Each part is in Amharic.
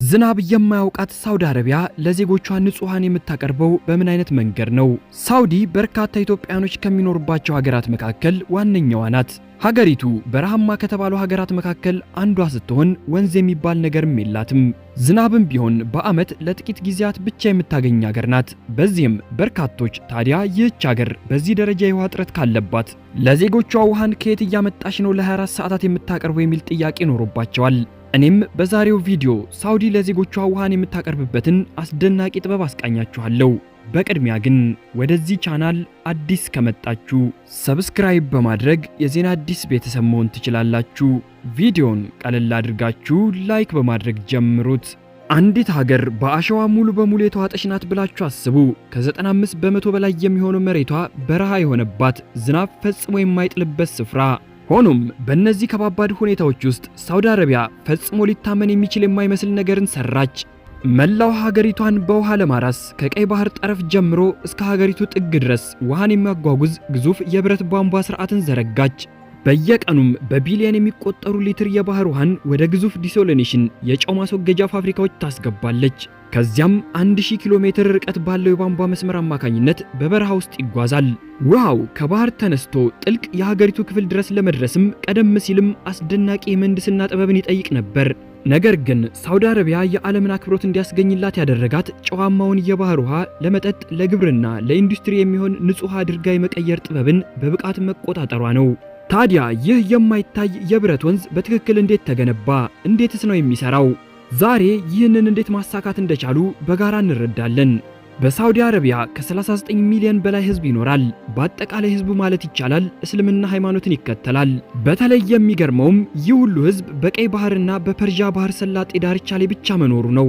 ዝናብ የማያውቃት ሳውዲ አረቢያ ለዜጎቿ ንጹሃን የምታቀርበው በምን አይነት መንገድ ነው? ሳውዲ በርካታ ኢትዮጵያኖች ከሚኖርባቸው ሀገራት መካከል ዋነኛዋ ናት። ሀገሪቱ በረሃማ ከተባሉ ሀገራት መካከል አንዷ ስትሆን ወንዝ የሚባል ነገርም የላትም። ዝናብም ቢሆን በዓመት ለጥቂት ጊዜያት ብቻ የምታገኝ ሀገር ናት። በዚህም በርካቶች ታዲያ ይህች ሀገር በዚህ ደረጃ የውሃ እጥረት ካለባት ለዜጎቿ ውሃን ከየት እያመጣች ነው ለ24 ሰዓታት የምታቀርበው የሚል ጥያቄ ኖሮባቸዋል። እኔም በዛሬው ቪዲዮ ሳውዲ ለዜጎቿ ውሃን የምታቀርብበትን አስደናቂ ጥበብ አስቃኛችኋለሁ። በቅድሚያ ግን ወደዚህ ቻናል አዲስ ከመጣችሁ ሰብስክራይብ በማድረግ የዜና አዲስ ቤተሰብ መሆን ትችላላችሁ። ቪዲዮን ቀለል አድርጋችሁ ላይክ በማድረግ ጀምሩት። አንዲት ሀገር በአሸዋ ሙሉ በሙሉ የተዋጠች ናት ብላችሁ አስቡ። ከ95 በመቶ በላይ የሚሆነው መሬቷ በረሃ የሆነባት፣ ዝናብ ፈጽሞ የማይጥልበት ስፍራ። ሆኖም በእነዚህ ከባባድ ሁኔታዎች ውስጥ ሳውዲ አረቢያ ፈጽሞ ሊታመን የሚችል የማይመስል ነገርን ሰራች። መላው ሀገሪቷን በውሃ ለማራስ ከቀይ ባህር ጠረፍ ጀምሮ እስከ ሀገሪቱ ጥግ ድረስ ውሃን የሚያጓጉዝ ግዙፍ የብረት ቧንቧ ስርዓትን ዘረጋች። በየቀኑም በቢሊዮን የሚቆጠሩ ሊትር የባህር ውሃን ወደ ግዙፍ ዲሶሊኔሽን የጨው ማስወገጃ ፋብሪካዎች ታስገባለች። ከዚያም 1000 ኪሎ ሜትር ርቀት ባለው የቧንቧ መስመር አማካኝነት በበረሃ ውስጥ ይጓዛል። ውሃው ከባህር ተነስቶ ጥልቅ የሀገሪቱ ክፍል ድረስ ለመድረስም ቀደም ሲልም አስደናቂ የምህንድስና ጥበብን ይጠይቅ ነበር። ነገር ግን ሳውዲ አረቢያ የዓለምን አክብሮት እንዲያስገኝላት ያደረጋት ጨዋማውን የባህር ውሃ ለመጠጥ፣ ለግብርና፣ ለኢንዱስትሪ የሚሆን ንጹህ አድርጋ የመቀየር ጥበብን በብቃት መቆጣጠሯ ነው። ታዲያ ይህ የማይታይ የብረት ወንዝ በትክክል እንዴት ተገነባ? እንዴትስ ነው የሚሰራው? ዛሬ ይህንን እንዴት ማሳካት እንደቻሉ በጋራ እንረዳለን። በሳውዲ አረቢያ ከ39 ሚሊዮን በላይ ህዝብ ይኖራል። በአጠቃላይ ህዝቡ ማለት ይቻላል እስልምና ሃይማኖትን ይከተላል። በተለይ የሚገርመውም ይህ ሁሉ ህዝብ በቀይ ባህርና በፐርዣ ባህር ሰላጤ ዳርቻ ላይ ብቻ መኖሩ ነው።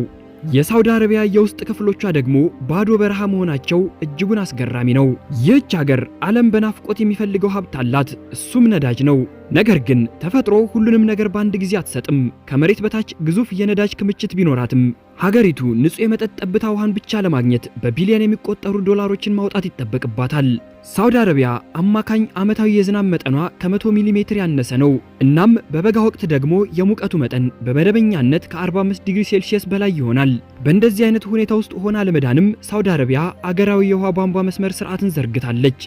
የሳውዲ አረቢያ የውስጥ ክፍሎቿ ደግሞ ባዶ በረሃ መሆናቸው እጅጉን አስገራሚ ነው። ይህች ሀገር ዓለም በናፍቆት የሚፈልገው ሀብት አላት፣ እሱም ነዳጅ ነው። ነገር ግን ተፈጥሮ ሁሉንም ነገር በአንድ ጊዜ አትሰጥም። ከመሬት በታች ግዙፍ የነዳጅ ክምችት ቢኖራትም ሀገሪቱ ንጹህ የመጠጥ ጠብታ ውሃን ብቻ ለማግኘት በቢሊዮን የሚቆጠሩ ዶላሮችን ማውጣት ይጠበቅባታል። ሳውዲ አረቢያ አማካኝ ዓመታዊ የዝናብ መጠኗ ከ100 ሚሊ ሜትር ያነሰ ነው። እናም በበጋ ወቅት ደግሞ የሙቀቱ መጠን በመደበኛነት ከ45 ዲግሪ ሴልሺየስ በላይ ይሆናል። በእንደዚህ አይነት ሁኔታ ውስጥ ሆና ለመዳንም ሳውዲ አረቢያ አገራዊ የውሃ ቧንቧ መስመር ስርዓትን ዘርግታለች።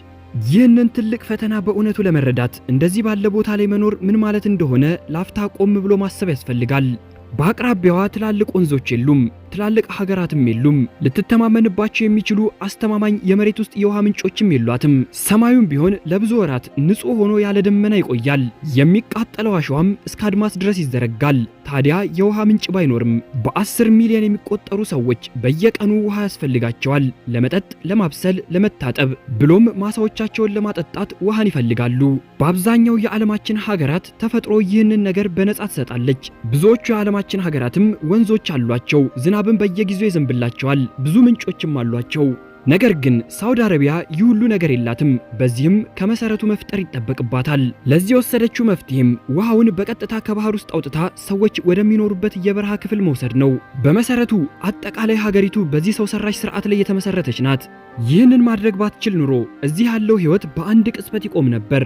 ይህንን ትልቅ ፈተና በእውነቱ ለመረዳት እንደዚህ ባለ ቦታ ላይ መኖር ምን ማለት እንደሆነ ላፍታ ቆም ብሎ ማሰብ ያስፈልጋል። በአቅራቢያዋ ትላልቅ ወንዞች የሉም፣ ትላልቅ ሀገራትም የሉም። ልትተማመንባቸው የሚችሉ አስተማማኝ የመሬት ውስጥ የውሃ ምንጮችም የሏትም። ሰማዩም ቢሆን ለብዙ ወራት ንጹህ ሆኖ ያለ ደመና ይቆያል። የሚቃጠለው አሸዋም እስከ አድማስ ድረስ ይዘረጋል። ታዲያ የውሃ ምንጭ ባይኖርም በ10 ሚሊዮን የሚቆጠሩ ሰዎች በየቀኑ ውሃ ያስፈልጋቸዋል። ለመጠጥ፣ ለማብሰል፣ ለመታጠብ ብሎም ማሳዎቻቸውን ለማጠጣት ውሃን ይፈልጋሉ። በአብዛኛው የዓለማችን ሀገራት ተፈጥሮ ይህንን ነገር በነጻ ትሰጣለች። ብዙዎቹ የዓለማችን ሀገራትም ወንዞች አሏቸው። ዝናብን በየጊዜው ይዘንብላቸዋል። ብዙ ምንጮችም አሏቸው። ነገር ግን ሳውዲ አረቢያ ይህ ሁሉ ነገር የላትም። በዚህም ከመሰረቱ መፍጠር ይጠበቅባታል። ለዚህ የወሰደችው መፍትሄም ውሃውን በቀጥታ ከባህር ውስጥ አውጥታ ሰዎች ወደሚኖሩበት የበረሃ ክፍል መውሰድ ነው። በመሰረቱ አጠቃላይ ሀገሪቱ በዚህ ሰው ሰራሽ ስርዓት ላይ የተመሰረተች ናት። ይህንን ማድረግ ባትችል ኑሮ እዚህ ያለው ህይወት በአንድ ቅጽበት ይቆም ነበር።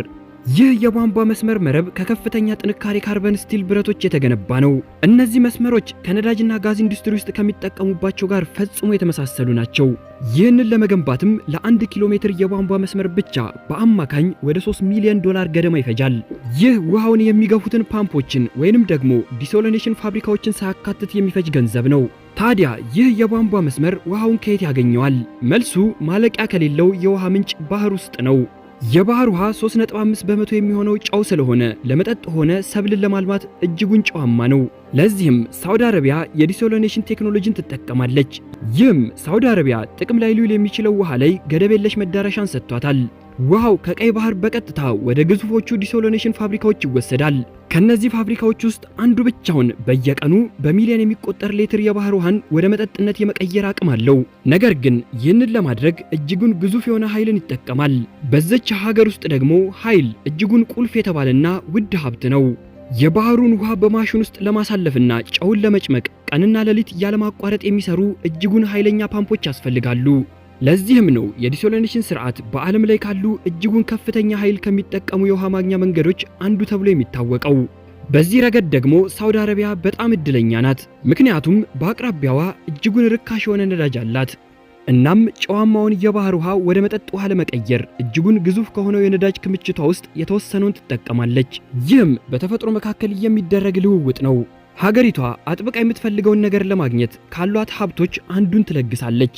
ይህ የቧንቧ መስመር መረብ ከከፍተኛ ጥንካሬ ካርበን ስቲል ብረቶች የተገነባ ነው። እነዚህ መስመሮች ከነዳጅና ጋዝ ኢንዱስትሪ ውስጥ ከሚጠቀሙባቸው ጋር ፈጽሞ የተመሳሰሉ ናቸው። ይህንን ለመገንባትም ለ1 ኪሎ ሜትር የቧንቧ መስመር ብቻ በአማካኝ ወደ 3 ሚሊዮን ዶላር ገደማ ይፈጃል። ይህ ውሃውን የሚገፉትን ፓምፖችን ወይንም ደግሞ ዲሶሊኔሽን ፋብሪካዎችን ሳያካትት የሚፈጅ ገንዘብ ነው። ታዲያ ይህ የቧንቧ መስመር ውሃውን ከየት ያገኘዋል? መልሱ ማለቂያ ከሌለው የውሃ ምንጭ ባህር ውስጥ ነው። የባህር ውሃ 3.5 በመቶ የሚሆነው ጨው ስለሆነ ለመጠጥ ሆነ ሰብልን ለማልማት እጅጉን ጨዋማ ነው። ለዚህም ሳውዲ አረቢያ የዲሶሊኔሽን ቴክኖሎጂን ትጠቀማለች። ይህም ሳውዲ አረቢያ ጥቅም ላይ ሊውል የሚችለው ውሃ ላይ ገደብ የለሽ መዳረሻን ሰጥቷታል። ውሃው ከቀይ ባህር በቀጥታ ወደ ግዙፎቹ ዲሶሊኔሽን ፋብሪካዎች ይወሰዳል። ከነዚህ ፋብሪካዎች ውስጥ አንዱ ብቻውን በየቀኑ በሚሊዮን የሚቆጠር ሊትር የባህር ውሃን ወደ መጠጥነት የመቀየር አቅም አለው። ነገር ግን ይህንን ለማድረግ እጅጉን ግዙፍ የሆነ ኃይልን ይጠቀማል። በዚች ሀገር ውስጥ ደግሞ ኃይል እጅጉን ቁልፍ የተባለና ውድ ሀብት ነው። የባህሩን ውሃ በማሽን ውስጥ ለማሳለፍና ጨውን ለመጭመቅ ቀንና ሌሊት ያለማቋረጥ የሚሰሩ እጅጉን ኃይለኛ ፓምፖች ያስፈልጋሉ። ለዚህም ነው የዲሶሊኔሽን ስርዓት በዓለም ላይ ካሉ እጅጉን ከፍተኛ ኃይል ከሚጠቀሙ የውሃ ማግኛ መንገዶች አንዱ ተብሎ የሚታወቀው። በዚህ ረገድ ደግሞ ሳውዲ አረቢያ በጣም እድለኛ ናት። ምክንያቱም በአቅራቢያዋ እጅጉን ርካሽ የሆነ ነዳጅ አላት። እናም ጨዋማውን የባህር ውሃ ወደ መጠጥ ውሃ ለመቀየር እጅጉን ግዙፍ ከሆነው የነዳጅ ክምችቷ ውስጥ የተወሰነውን ትጠቀማለች። ይህም በተፈጥሮ መካከል የሚደረግ ልውውጥ ነው። ሀገሪቷ አጥብቃ የምትፈልገውን ነገር ለማግኘት ካሏት ሀብቶች አንዱን ትለግሳለች።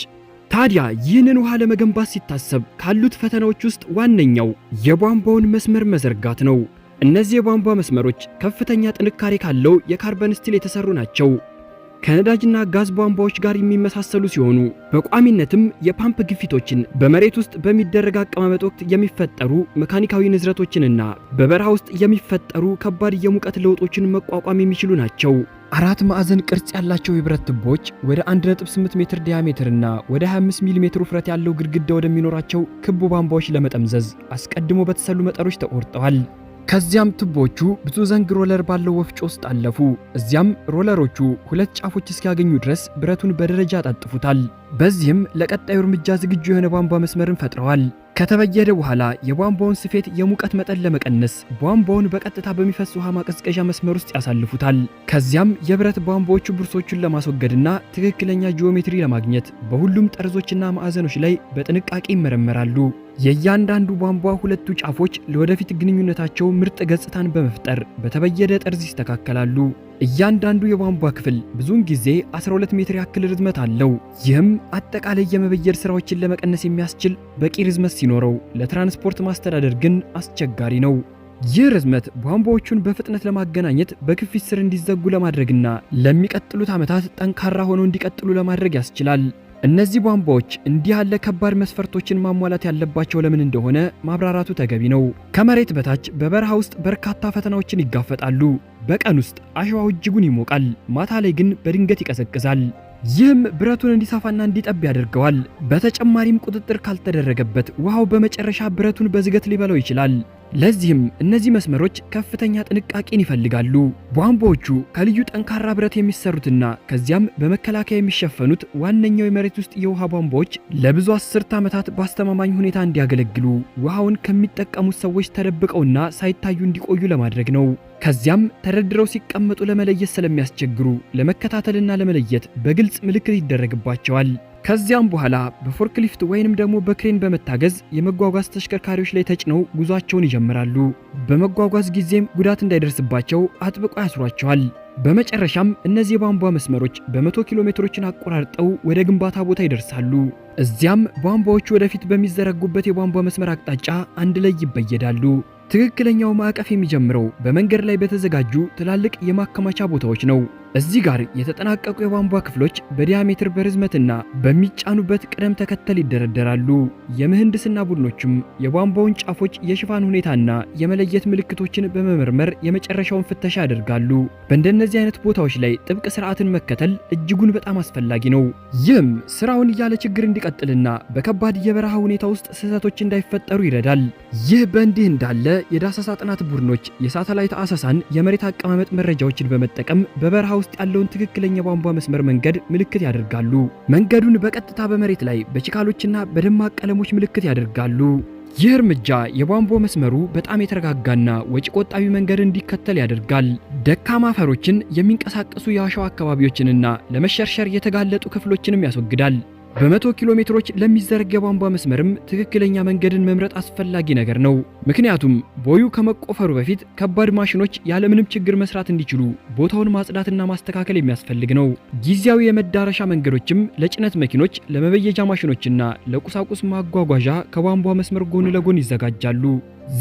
ታዲያ ይህንን ውሃ ለመገንባት ሲታሰብ ካሉት ፈተናዎች ውስጥ ዋነኛው የቧንቧውን መስመር መዘርጋት ነው። እነዚህ የቧንቧ መስመሮች ከፍተኛ ጥንካሬ ካለው የካርበን ስቲል የተሰሩ ናቸው። ከነዳጅና ጋዝ ቧንቧዎች ጋር የሚመሳሰሉ ሲሆኑ በቋሚነትም የፓምፕ ግፊቶችን፣ በመሬት ውስጥ በሚደረግ አቀማመጥ ወቅት የሚፈጠሩ መካኒካዊ ንዝረቶችንና በበረሃ ውስጥ የሚፈጠሩ ከባድ የሙቀት ለውጦችን መቋቋም የሚችሉ ናቸው። አራት ማዕዘን ቅርጽ ያላቸው የብረት ቱቦዎች ወደ 1.8 ሜትር ዲያሜትርና ወደ 25 ሚሊ ሜትር ውፍረት ያለው ግድግዳ ወደሚኖራቸው ክብ ቧንቧዎች ለመጠምዘዝ አስቀድሞ በተሰሉ መጠኖች ተቆርጠዋል። ከዚያም ቱቦቹ ብዙ ዘንግ ሮለር ባለው ወፍጮ ውስጥ አለፉ። እዚያም ሮለሮቹ ሁለት ጫፎች እስኪያገኙ ድረስ ብረቱን በደረጃ ያጣጥፉታል። በዚህም ለቀጣዩ እርምጃ ዝግጁ የሆነ ቧንቧ መስመርን ፈጥረዋል። ከተበየደ በኋላ የቧንቧውን ስፌት የሙቀት መጠን ለመቀነስ ቧንቧውን በቀጥታ በሚፈስ ውሃ ማቀዝቀዣ መስመር ውስጥ ያሳልፉታል። ከዚያም የብረት ቧንቧዎቹ ብርሶቹን ለማስወገድና ትክክለኛ ጂኦሜትሪ ለማግኘት በሁሉም ጠርዞችና ማዕዘኖች ላይ በጥንቃቄ ይመረመራሉ። የእያንዳንዱ ቧንቧ ሁለቱ ጫፎች ለወደፊት ግንኙነታቸው ምርጥ ገጽታን በመፍጠር በተበየደ ጠርዝ ይስተካከላሉ። እያንዳንዱ የቧንቧ ክፍል ብዙውን ጊዜ 12 ሜትር ያክል ርዝመት አለው። ይህም አጠቃላይ የመበየድ ስራዎችን ለመቀነስ የሚያስችል በቂ ርዝመት ሲኖረው፣ ለትራንስፖርት ማስተዳደር ግን አስቸጋሪ ነው። ይህ ርዝመት ቧንቧዎቹን በፍጥነት ለማገናኘት፣ በክፊት ስር እንዲዘጉ ለማድረግና ለሚቀጥሉት ዓመታት ጠንካራ ሆነው እንዲቀጥሉ ለማድረግ ያስችላል። እነዚህ ቧንቧዎች እንዲህ ያለ ከባድ መስፈርቶችን ማሟላት ያለባቸው ለምን እንደሆነ ማብራራቱ ተገቢ ነው። ከመሬት በታች በበረሃ ውስጥ በርካታ ፈተናዎችን ይጋፈጣሉ። በቀን ውስጥ አሸዋው እጅጉን ይሞቃል፣ ማታ ላይ ግን በድንገት ይቀዘቅዛል። ይህም ብረቱን እንዲሰፋና እንዲጠብ ያደርገዋል። በተጨማሪም ቁጥጥር ካልተደረገበት ውሃው በመጨረሻ ብረቱን በዝገት ሊበላው ይችላል። ለዚህም እነዚህ መስመሮች ከፍተኛ ጥንቃቄን ይፈልጋሉ። ቧንቧዎቹ ከልዩ ጠንካራ ብረት የሚሰሩትና ከዚያም በመከላከያ የሚሸፈኑት ዋነኛው የመሬት ውስጥ የውሃ ቧንቧዎች ለብዙ አስርት ዓመታት በአስተማማኝ ሁኔታ እንዲያገለግሉ ውሃውን ከሚጠቀሙት ሰዎች ተደብቀውና ሳይታዩ እንዲቆዩ ለማድረግ ነው። ከዚያም ተደርድረው ሲቀመጡ ለመለየት ስለሚያስቸግሩ ለመከታተልና ለመለየት በግልጽ ምልክት ይደረግባቸዋል። ከዚያም በኋላ በፎርክሊፍት ወይንም ደግሞ በክሬን በመታገዝ የመጓጓዝ ተሽከርካሪዎች ላይ ተጭነው ጉዟቸውን ይጀምራሉ። በመጓጓዝ ጊዜም ጉዳት እንዳይደርስባቸው አጥብቀው ያስሯቸዋል። በመጨረሻም እነዚህ የቧንቧ መስመሮች በ100 ኪሎ ሜትሮችን አቆራርጠው ወደ ግንባታ ቦታ ይደርሳሉ። እዚያም ቧንቧዎቹ ወደፊት በሚዘረጉበት የቧንቧ መስመር አቅጣጫ አንድ ላይ ይበየዳሉ። ትክክለኛው ማዕቀፍ የሚጀምረው በመንገድ ላይ በተዘጋጁ ትላልቅ የማከማቻ ቦታዎች ነው። እዚህ ጋር የተጠናቀቁ የቧንቧ ክፍሎች በዲያሜትር በርዝመትና በሚጫኑበት ቅደም ተከተል ይደረደራሉ። የምህንድስና ቡድኖችም የቧንቧውን ጫፎች የሽፋን ሁኔታና የመለየት ምልክቶችን በመመርመር የመጨረሻውን ፍተሻ ያደርጋሉ። በእንደነዚህ አይነት ቦታዎች ላይ ጥብቅ ስርዓትን መከተል እጅጉን በጣም አስፈላጊ ነው። ይህም ስራውን ያለ ችግር እንዲቀጥልና በከባድ የበረሃ ሁኔታ ውስጥ ስህተቶች እንዳይፈጠሩ ይረዳል። ይህ በእንዲህ እንዳለ የዳሰሳ ጥናት ቡድኖች የሳተላይት አሰሳን፣ የመሬት አቀማመጥ መረጃዎችን በመጠቀም በበረሃ ውስጥ ያለውን ትክክለኛ ቧንቧ መስመር መንገድ ምልክት ያደርጋሉ። መንገዱን በቀጥታ በመሬት ላይ በችካሎችና በደማቅ ቀለሞች ምልክት ያደርጋሉ። ይህ እርምጃ የቧንቧ መስመሩ በጣም የተረጋጋና ወጪ ቆጣቢ መንገድ እንዲከተል ያደርጋል። ደካማ አፈሮችን፣ የሚንቀሳቀሱ የአሸዋ አካባቢዎችንና ለመሸርሸር የተጋለጡ ክፍሎችንም ያስወግዳል። በ100 ኪሎ ሜትሮች ለሚዘረጋ የቧንቧ መስመርም ትክክለኛ መንገድን መምረጥ አስፈላጊ ነገር ነው። ምክንያቱም ቦዩ ከመቆፈሩ በፊት ከባድ ማሽኖች ያለምንም ችግር መስራት እንዲችሉ ቦታውን ማጽዳትና ማስተካከል የሚያስፈልግ ነው። ጊዜያዊ የመዳረሻ መንገዶችም ለጭነት መኪኖች፣ ለመበየጃ ማሽኖችና ለቁሳቁስ ማጓጓዣ ከቧንቧ መስመር ጎን ለጎን ይዘጋጃሉ።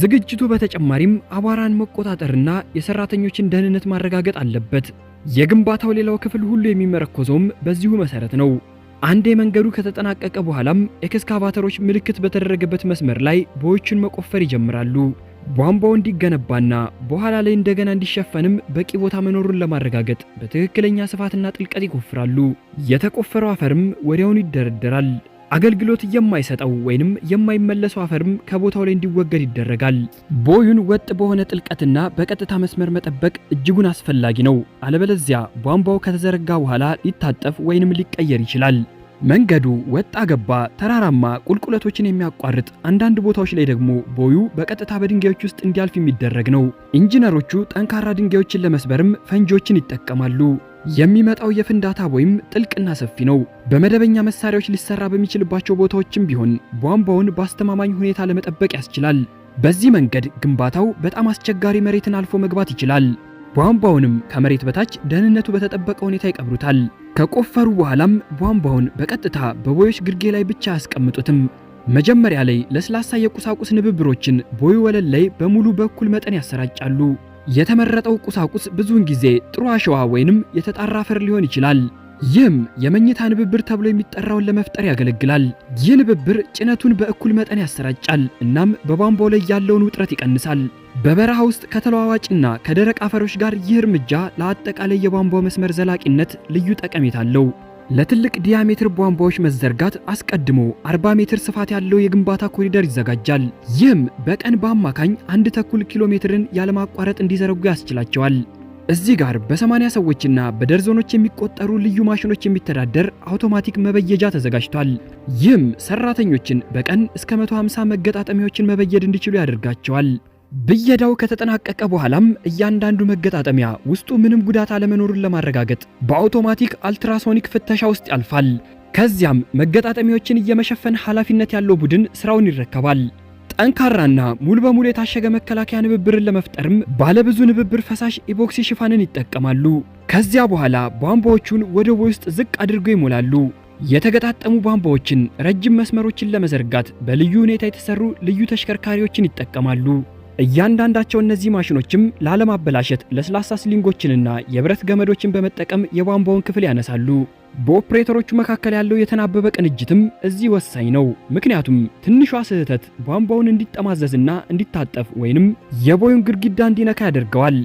ዝግጅቱ በተጨማሪም አቧራን መቆጣጠርና የሰራተኞችን ደህንነት ማረጋገጥ አለበት። የግንባታው ሌላው ክፍል ሁሉ የሚመረኮዘውም በዚሁ መሰረት ነው። አንዴ መንገዱ ከተጠናቀቀ በኋላም ኤክስካቫተሮች ምልክት በተደረገበት መስመር ላይ ቦዮችን መቆፈር ይጀምራሉ። ቧንቧው እንዲገነባና በኋላ ላይ እንደገና እንዲሸፈንም በቂ ቦታ መኖሩን ለማረጋገጥ በትክክለኛ ስፋትና ጥልቀት ይቆፍራሉ። የተቆፈረው አፈርም ወዲያውኑ ይደረደራል። አገልግሎት የማይሰጠው ወይንም የማይመለሰው አፈርም ከቦታው ላይ እንዲወገድ ይደረጋል። ቦዩን ወጥ በሆነ ጥልቀትና በቀጥታ መስመር መጠበቅ እጅጉን አስፈላጊ ነው። አለበለዚያ ቧንቧው ከተዘረጋ በኋላ ሊታጠፍ ወይንም ሊቀየር ይችላል። መንገዱ ወጣ ገባ ተራራማ ቁልቁለቶችን የሚያቋርጥ አንዳንድ ቦታዎች ላይ ደግሞ ቦዩ በቀጥታ በድንጋዮች ውስጥ እንዲያልፍ የሚደረግ ነው። ኢንጂነሮቹ ጠንካራ ድንጋዮችን ለመስበርም ፈንጂዎችን ይጠቀማሉ። የሚመጣው የፍንዳታ ወይም ጥልቅና ሰፊ ነው። በመደበኛ መሳሪያዎች ሊሰራ በሚችልባቸው ቦታዎችም ቢሆን ቧንቧውን በአስተማማኝ ሁኔታ ለመጠበቅ ያስችላል። በዚህ መንገድ ግንባታው በጣም አስቸጋሪ መሬትን አልፎ መግባት ይችላል። ቧንቧውንም ከመሬት በታች ደህንነቱ በተጠበቀ ሁኔታ ይቀብሩታል። ከቆፈሩ በኋላም ቧንቧውን በቀጥታ በቦዮች ግርጌ ላይ ብቻ ያስቀምጡትም። መጀመሪያ ላይ ለስላሳ የቁሳቁስ ንብብሮችን ቦዩ ወለል ላይ በሙሉ በኩል መጠን ያሰራጫሉ። የተመረጠው ቁሳቁስ ብዙውን ጊዜ ጥሩ አሸዋ ወይንም የተጣራ አፈር ሊሆን ይችላል። ይህም የመኝታ ንብብር ተብሎ የሚጠራውን ለመፍጠር ያገለግላል። ይህ ንብብር ጭነቱን በእኩል መጠን ያሰራጫል፣ እናም በቧንቧው ላይ ያለውን ውጥረት ይቀንሳል። በበረሃ ውስጥ ከተለዋዋጭና ከደረቅ አፈሮች ጋር ይህ እርምጃ ለአጠቃላይ የቧንቧው መስመር ዘላቂነት ልዩ ጠቀሜታ አለው። ለትልቅ ዲያሜትር ቧንቧዎች መዘርጋት አስቀድሞ 40 ሜትር ስፋት ያለው የግንባታ ኮሪደር ይዘጋጃል። ይህም በቀን በአማካኝ 1.2 ኪሎ ሜትርን ያለማቋረጥ እንዲዘረጉ ያስችላቸዋል። እዚህ ጋር በ80 ሰዎችና በደርዘኖች የሚቆጠሩ ልዩ ማሽኖች የሚተዳደር አውቶማቲክ መበየጃ ተዘጋጅቷል። ይህም ሰራተኞችን በቀን እስከ 150 መገጣጠሚያዎችን መበየድ እንዲችሉ ያደርጋቸዋል። ብየዳው ከተጠናቀቀ በኋላም እያንዳንዱ መገጣጠሚያ ውስጡ ምንም ጉዳት አለመኖሩን ለማረጋገጥ በአውቶማቲክ አልትራሶኒክ ፍተሻ ውስጥ ያልፋል። ከዚያም መገጣጠሚያዎችን የመሸፈን ኃላፊነት ያለው ቡድን ስራውን ይረከባል። ጠንካራና ሙሉ በሙሉ የታሸገ መከላከያ ንብብርን ለመፍጠርም ባለብዙ ንብብር ፈሳሽ ኢቦክሲ ሽፋንን ይጠቀማሉ። ከዚያ በኋላ ቧንቧዎቹን ወደ ቦይ ውስጥ ዝቅ አድርገው ይሞላሉ። የተገጣጠሙ ቧንቧዎችን ረጅም መስመሮችን ለመዘርጋት በልዩ ሁኔታ የተሰሩ ልዩ ተሽከርካሪዎችን ይጠቀማሉ። እያንዳንዳቸው እነዚህ ማሽኖችም ላለማበላሸት ለስላሳ ስሊንጎችንና የብረት ገመዶችን በመጠቀም የቧንቧውን ክፍል ያነሳሉ። በኦፕሬተሮቹ መካከል ያለው የተናበበ ቅንጅትም እዚህ ወሳኝ ነው። ምክንያቱም ትንሿ ስህተት ቧንቧውን እንዲጠማዘዝና እንዲታጠፍ ወይንም የቦዩን ግድግዳ እንዲነካ ያደርገዋል።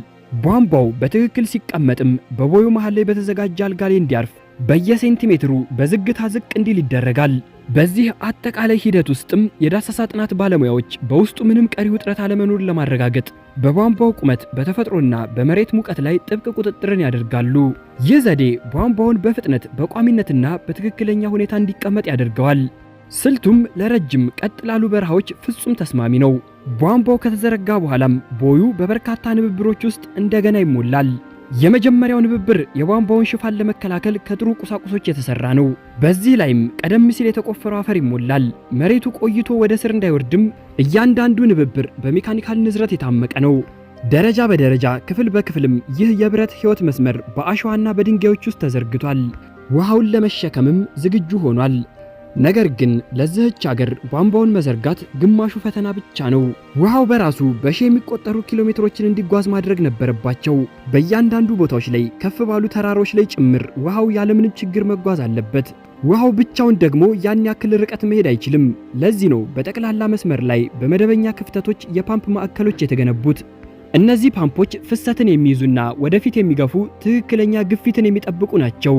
ቧንቧው በትክክል ሲቀመጥም በቦዩ መሃል ላይ በተዘጋጀ አልጋ ላይ እንዲያርፍ በየሴንቲሜትሩ በዝግታ ዝቅ እንዲል ይደረጋል። በዚህ አጠቃላይ ሂደት ውስጥም የዳሰሳ ጥናት ባለሙያዎች በውስጡ ምንም ቀሪ ውጥረት አለመኖሩን ለማረጋገጥ በቧንቧው ቁመት፣ በተፈጥሮና በመሬት ሙቀት ላይ ጥብቅ ቁጥጥርን ያደርጋሉ። ይህ ዘዴ ቧንቧውን በፍጥነት በቋሚነትና በትክክለኛ ሁኔታ እንዲቀመጥ ያደርገዋል። ስልቱም ለረጅም ቀጥ ላሉ በረሃዎች ፍጹም ተስማሚ ነው። ቧንቧው ከተዘረጋ በኋላም ቦዩ በበርካታ ንብብሮች ውስጥ እንደገና ይሞላል። የመጀመሪያው ንብብር የቧንቧውን ሽፋን ለመከላከል ከጥሩ ቁሳቁሶች የተሰራ ነው። በዚህ ላይም ቀደም ሲል የተቆፈረው አፈር ይሞላል። መሬቱ ቆይቶ ወደ ስር እንዳይወርድም እያንዳንዱ ንብብር በሜካኒካል ንዝረት የታመቀ ነው። ደረጃ በደረጃ ክፍል በክፍልም ይህ የብረት ሕይወት መስመር በአሸዋና በድንጋዮች ውስጥ ተዘርግቷል። ውሃውን ለመሸከምም ዝግጁ ሆኗል። ነገር ግን ለዚህች ሀገር ቧንቧውን መዘርጋት ግማሹ ፈተና ብቻ ነው። ውሃው በራሱ በሺህ የሚቆጠሩ ኪሎ ሜትሮችን እንዲጓዝ ማድረግ ነበረባቸው። በእያንዳንዱ ቦታዎች ላይ ከፍ ባሉ ተራሮች ላይ ጭምር ውሃው ያለምንም ችግር መጓዝ አለበት። ውሃው ብቻውን ደግሞ ያን ያክል ርቀት መሄድ አይችልም። ለዚህ ነው በጠቅላላ መስመር ላይ በመደበኛ ክፍተቶች የፓምፕ ማዕከሎች የተገነቡት። እነዚህ ፓምፖች ፍሰትን የሚይዙና ወደፊት የሚገፉ ትክክለኛ ግፊትን የሚጠብቁ ናቸው።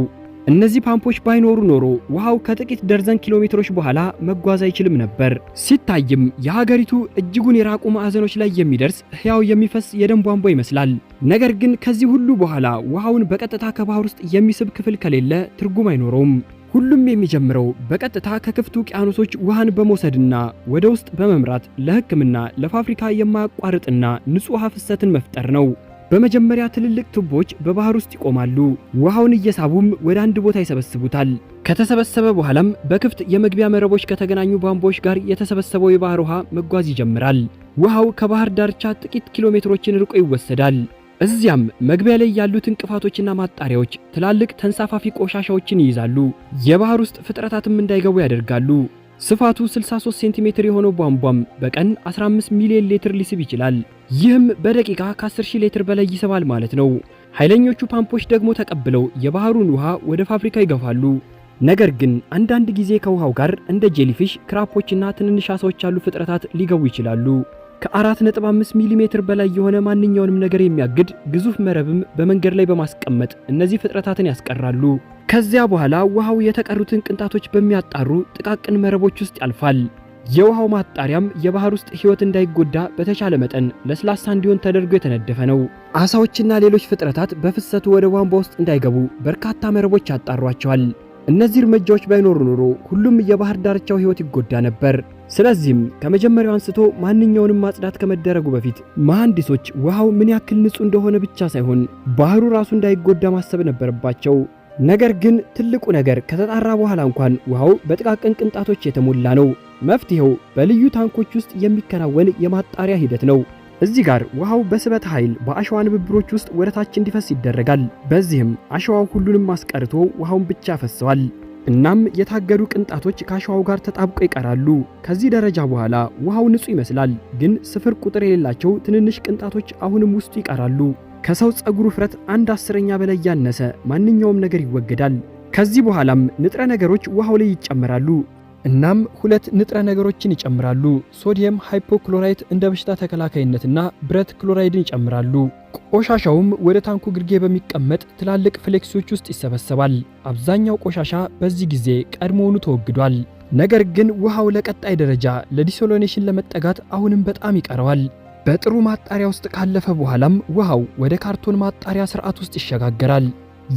እነዚህ ፓምፖች ባይኖሩ ኖሮ ውሃው ከጥቂት ደርዘን ኪሎ ሜትሮች በኋላ መጓዝ አይችልም ነበር። ሲታይም የሀገሪቱ እጅጉን የራቁ ማዕዘኖች ላይ የሚደርስ ሕያው የሚፈስ የደም ቧንቧ ይመስላል። ነገር ግን ከዚህ ሁሉ በኋላ ውሃውን በቀጥታ ከባህር ውስጥ የሚስብ ክፍል ከሌለ ትርጉም አይኖረውም። ሁሉም የሚጀምረው በቀጥታ ከክፍት ውቅያኖሶች ውሃን በመውሰድና ወደ ውስጥ በመምራት ለሕክምና፣ ለፋብሪካ የማያቋርጥና ንጹህ ውሃ ፍሰትን መፍጠር ነው። በመጀመሪያ ትልልቅ ቱቦች በባህር ውስጥ ይቆማሉ። ውሃውን እየሳቡም ወደ አንድ ቦታ ይሰበስቡታል። ከተሰበሰበ በኋላም በክፍት የመግቢያ መረቦች ከተገናኙ ቧንቧዎች ጋር የተሰበሰበው የባህር ውሃ መጓዝ ይጀምራል። ውሃው ከባህር ዳርቻ ጥቂት ኪሎ ሜትሮችን ርቆ ይወሰዳል። እዚያም መግቢያ ላይ ያሉት እንቅፋቶችና ማጣሪያዎች ትላልቅ ተንሳፋፊ ቆሻሻዎችን ይይዛሉ። የባህር ውስጥ ፍጥረታትም እንዳይገቡ ያደርጋሉ። ስፋቱ 63 ሴንቲሜትር የሆነው ቧንቧም በቀን 15 ሚሊዮን ሊትር ሊስብ ይችላል። ይህም በደቂቃ ከ10,000 ሊትር በላይ ይስባል ማለት ነው። ኃይለኞቹ ፓምፖች ደግሞ ተቀብለው የባህሩን ውሃ ወደ ፋብሪካ ይገፋሉ። ነገር ግን አንዳንድ ጊዜ ከውሃው ጋር እንደ ጄሊፊሽ፣ ክራፖችና ትንንሽ ዓሳዎች ያሉ ፍጥረታት ሊገቡ ይችላሉ። ከ4.5 ሚሊ ሜትር በላይ የሆነ ማንኛውንም ነገር የሚያግድ ግዙፍ መረብም በመንገድ ላይ በማስቀመጥ እነዚህ ፍጥረታትን ያስቀራሉ። ከዚያ በኋላ ውሃው የተቀሩትን ቅንጣቶች በሚያጣሩ ጥቃቅን መረቦች ውስጥ ያልፋል። የውሃው ማጣሪያም የባህር ውስጥ ሕይወት እንዳይጎዳ በተቻለ መጠን ለስላሳ እንዲሆን ተደርጎ የተነደፈ ነው። ዓሳዎችና ሌሎች ፍጥረታት በፍሰቱ ወደ ቧንቧ ውስጥ እንዳይገቡ በርካታ መረቦች ያጣሯቸዋል። እነዚህ እርምጃዎች ባይኖሩ ኖሮ ሁሉም የባህር ዳርቻው ሕይወት ይጎዳ ነበር። ስለዚህም ከመጀመሪያው አንስቶ ማንኛውንም ማጽዳት ከመደረጉ በፊት መሐንዲሶች ውሃው ምን ያክል ንጹህ እንደሆነ ብቻ ሳይሆን ባህሩ ራሱ እንዳይጎዳ ማሰብ ነበረባቸው። ነገር ግን ትልቁ ነገር ከተጣራ በኋላ እንኳን ውሃው በጥቃቅን ቅንጣቶች የተሞላ ነው። መፍትሄው በልዩ ታንኮች ውስጥ የሚከናወን የማጣሪያ ሂደት ነው። እዚህ ጋር ውሃው በስበት ኃይል በአሸዋ ንብብሮች ውስጥ ወደ ታች እንዲፈስ ይደረጋል። በዚህም አሸዋው ሁሉንም አስቀርቶ ውሃውን ብቻ ያፈሰዋል። እናም የታገዱ ቅንጣቶች ከአሸዋው ጋር ተጣብቀው ይቀራሉ። ከዚህ ደረጃ በኋላ ውሃው ንጹህ ይመስላል፣ ግን ስፍር ቁጥር የሌላቸው ትንንሽ ቅንጣቶች አሁንም ውስጡ ይቀራሉ። ከሰው ጸጉር ውፍረት 1/10 በላይ ያነሰ ማንኛውም ነገር ይወገዳል። ከዚህ በኋላም ንጥረ ነገሮች ውሃው ላይ ይጨመራሉ። እናም 2 ንጥረ ነገሮችን ይጨምራሉ። ሶዲየም ሃይፖክሎራይት እንደ በሽታ ተከላካይነትና ብረት ክሎራይድን ይጨምራሉ። ቆሻሻውም ወደ ታንኩ ግርጌ በሚቀመጥ ትላልቅ ፍሌክሲዎች ውስጥ ይሰበሰባል። አብዛኛው ቆሻሻ በዚህ ጊዜ ቀድሞውኑ ተወግዷል። ነገር ግን ውሃው ለቀጣይ ደረጃ ለዲሶሎኔሽን ለመጠጋት አሁንም በጣም ይቀረዋል። በጥሩ ማጣሪያ ውስጥ ካለፈ በኋላም ውሃው ወደ ካርቶን ማጣሪያ ስርዓት ውስጥ ይሸጋገራል።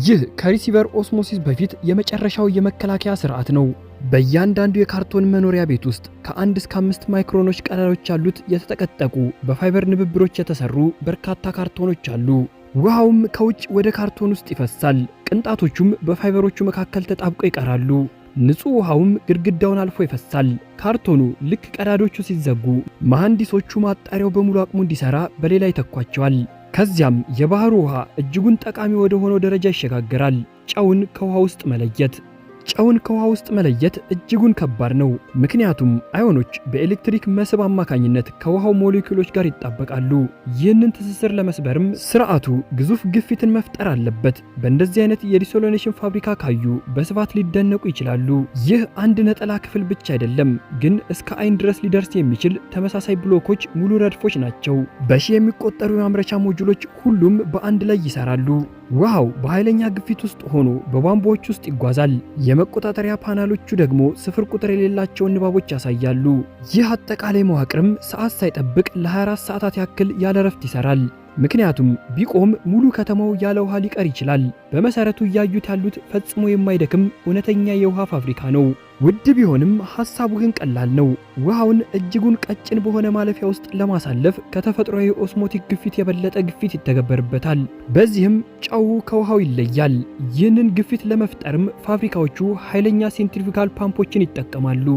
ይህ ከሪሲቨር ኦስሞሲስ በፊት የመጨረሻው የመከላከያ ስርዓት ነው። በእያንዳንዱ የካርቶን መኖሪያ ቤት ውስጥ ከ1 እስከ 5 ማይክሮኖች ቀዳዳዎች ያሉት የተጠቀጠቁ በፋይበር ንብብሮች የተሰሩ በርካታ ካርቶኖች አሉ። ውሃውም ከውጭ ወደ ካርቶን ውስጥ ይፈሳል። ቅንጣቶቹም በፋይበሮቹ መካከል ተጣብቀው ይቀራሉ። ንጹህ ውሃውም ግድግዳውን አልፎ ይፈሳል። ካርቶኑ ልክ ቀዳዶቹ ሲዘጉ መሐንዲሶቹ ማጣሪያው በሙሉ አቅሙ እንዲሰራ በሌላ ይተኳቸዋል። ከዚያም የባህሩ ውሃ እጅጉን ጠቃሚ ወደ ሆነው ደረጃ ይሸጋገራል። ጨውን ከውሃ ውስጥ መለየት። ጨውን ከውሃ ውስጥ መለየት እጅጉን ከባድ ነው። ምክንያቱም አዮኖች በኤሌክትሪክ መስህብ አማካኝነት ከውሃው ሞሌኪውሎች ጋር ይጣበቃሉ። ይህንን ትስስር ለመስበርም ስርዓቱ ግዙፍ ግፊትን መፍጠር አለበት። በእንደዚህ አይነት የዲሶሎኔሽን ፋብሪካ ካዩ በስፋት ሊደነቁ ይችላሉ። ይህ አንድ ነጠላ ክፍል ብቻ አይደለም፣ ግን እስከ አይን ድረስ ሊደርስ የሚችል ተመሳሳይ ብሎኮች ሙሉ ረድፎች ናቸው። በሺህ የሚቆጠሩ የማምረቻ ሞጁሎች ሁሉም በአንድ ላይ ይሰራሉ። ውሃው በኃይለኛ ግፊት ውስጥ ሆኖ በቧንቧዎች ውስጥ ይጓዛል። የመቆጣጠሪያ ፓናሎቹ ደግሞ ስፍር ቁጥር የሌላቸውን ንባቦች ያሳያሉ። ይህ አጠቃላይ መዋቅርም ሰዓት ሳይጠብቅ ለ24 ሰዓታት ያክል ያለ ረፍት ይሰራል። ምክንያቱም ቢቆም ሙሉ ከተማው ያለ ውሃ ሊቀር ይችላል። በመሰረቱ እያዩት ያሉት ፈጽሞ የማይደክም እውነተኛ የውሃ ፋብሪካ ነው። ውድ ቢሆንም ሐሳቡ ግን ቀላል ነው። ውሃውን እጅጉን ቀጭን በሆነ ማለፊያ ውስጥ ለማሳለፍ ከተፈጥሯዊ ኦስሞቲክ ግፊት የበለጠ ግፊት ይተገበርበታል። በዚህም ጨው ከውሃው ይለያል። ይህንን ግፊት ለመፍጠርም ፋብሪካዎቹ ኃይለኛ ሴንትሪፊካል ፓምፖችን ይጠቀማሉ።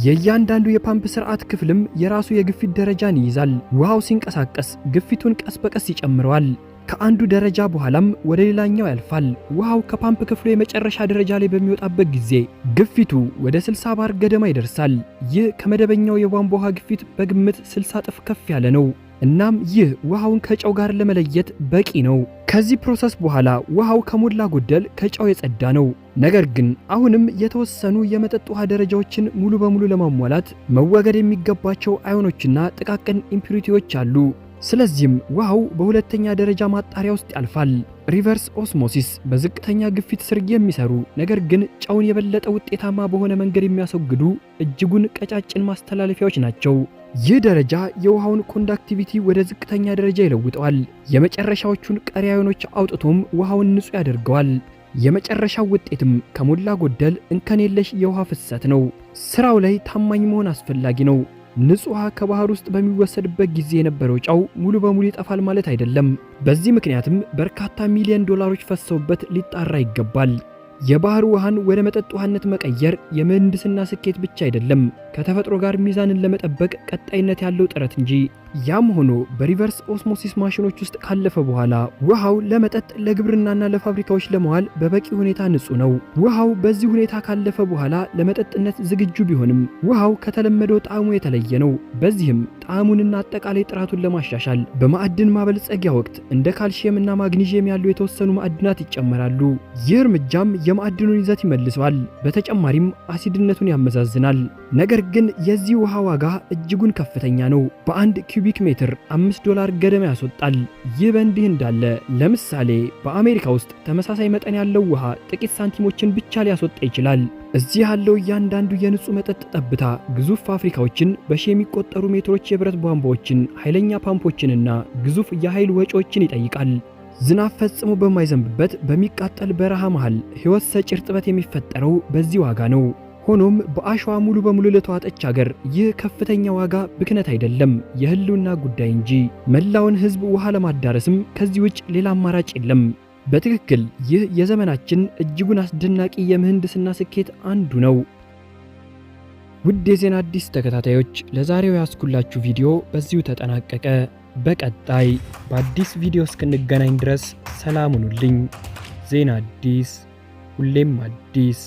የእያንዳንዱ የፓምፕ ስርዓት ክፍልም የራሱ የግፊት ደረጃን ይይዛል። ውሃው ሲንቀሳቀስ ግፊቱን ቀስ በቀስ ይጨምረዋል። ከአንዱ ደረጃ በኋላም ወደ ሌላኛው ያልፋል። ውሃው ከፓምፕ ክፍሉ የመጨረሻ ደረጃ ላይ በሚወጣበት ጊዜ ግፊቱ ወደ 60 ባር ገደማ ይደርሳል። ይህ ከመደበኛው የቧንቧ ውሃ ግፊት በግምት 60 እጥፍ ከፍ ያለ ነው። እናም ይህ ውሃውን ከጨው ጋር ለመለየት በቂ ነው። ከዚህ ፕሮሰስ በኋላ ውሃው ከሞላ ጎደል ከጨው የጸዳ ነው። ነገር ግን አሁንም የተወሰኑ የመጠጥ ውሃ ደረጃዎችን ሙሉ በሙሉ ለማሟላት መወገድ የሚገባቸው አዮኖችና ጥቃቅን ኢምፒሪቲዎች አሉ። ስለዚህም ውሃው በሁለተኛ ደረጃ ማጣሪያ ውስጥ ያልፋል። ሪቨርስ ኦስሞሲስ በዝቅተኛ ግፊት ስር የሚሰሩ ነገር ግን ጨውን የበለጠ ውጤታማ በሆነ መንገድ የሚያስወግዱ እጅጉን ቀጫጭን ማስተላለፊያዎች ናቸው። ይህ ደረጃ የውሃውን ኮንዳክቲቪቲ ወደ ዝቅተኛ ደረጃ ይለውጠዋል። የመጨረሻዎቹን ቀሪ አዮኖች አውጥቶም ውሃውን ንጹህ ያደርገዋል። የመጨረሻው ውጤትም ከሞላ ጎደል እንከን የለሽ የውሃ ፍሰት ነው። ስራው ላይ ታማኝ መሆን አስፈላጊ ነው። ንጹህ ውሃ ከባህር ውስጥ በሚወሰድበት ጊዜ የነበረው ጨው ሙሉ በሙሉ ይጠፋል ማለት አይደለም። በዚህ ምክንያትም በርካታ ሚሊዮን ዶላሮች ፈሰውበት ሊጣራ ይገባል። የባህር ውሃን ወደ መጠጥ ውሃነት መቀየር የምህንድስና ስኬት ብቻ አይደለም፣ ከተፈጥሮ ጋር ሚዛንን ለመጠበቅ ቀጣይነት ያለው ጥረት እንጂ። ያም ሆኖ በሪቨርስ ኦስሞሲስ ማሽኖች ውስጥ ካለፈ በኋላ ውሃው ለመጠጥ ለግብርናና ለፋብሪካዎች ለመዋል በበቂ ሁኔታ ንጹህ ነው። ውሃው በዚህ ሁኔታ ካለፈ በኋላ ለመጠጥነት ዝግጁ ቢሆንም ውሃው ከተለመደው ጣዕሙ የተለየ ነው። በዚህም ጣዕሙንና አጠቃላይ ጥራቱን ለማሻሻል በማዕድን ማበልጸጊያ ወቅት እንደ ካልሲየምና ማግኒዥየም ያሉ የተወሰኑ ማዕድናት ይጨመራሉ። ይህ እርምጃም የማዕድኑን ይዘት ይመልሰዋል። በተጨማሪም አሲድነቱን ያመዛዝናል። ነገር ግን የዚህ ውሃ ዋጋ እጅጉን ከፍተኛ ነው። በአንድ ኪዩቢክ ሜትር $5 ገደማ ያስወጣል። ይህ በእንዲህ እንዳለ ለምሳሌ በአሜሪካ ውስጥ ተመሳሳይ መጠን ያለው ውሃ ጥቂት ሳንቲሞችን ብቻ ሊያስወጣ ይችላል። እዚህ ያለው እያንዳንዱ የንጹህ መጠጥ ጠብታ ግዙፍ ፋብሪካዎችን፣ በሺህ የሚቆጠሩ ሜትሮች የብረት ቧንቧዎችን፣ ኃይለኛ ፓምፖችንና ግዙፍ የኃይል ወጪዎችን ይጠይቃል። ዝናብ ፈጽሞ በማይዘንብበት በሚቃጠል በረሃ መሃል ሕይወት ሰጪ እርጥበት የሚፈጠረው በዚህ ዋጋ ነው። ሆኖም በአሸዋ ሙሉ በሙሉ ለተዋጠች ሀገር ይህ ከፍተኛ ዋጋ ብክነት አይደለም፣ የህልውና ጉዳይ እንጂ። መላውን ህዝብ ውሃ ለማዳረስም ከዚህ ውጭ ሌላ አማራጭ የለም። በትክክል ይህ የዘመናችን እጅጉን አስደናቂ የምህንድስና ስኬት አንዱ ነው። ውድ የዜና አዲስ ተከታታዮች ለዛሬው ያስኩላችሁ ቪዲዮ በዚሁ ተጠናቀቀ። በቀጣይ በአዲስ ቪዲዮ እስክንገናኝ ድረስ ሰላም ሁኑልኝ። ዜና አዲስ ሁሌም አዲስ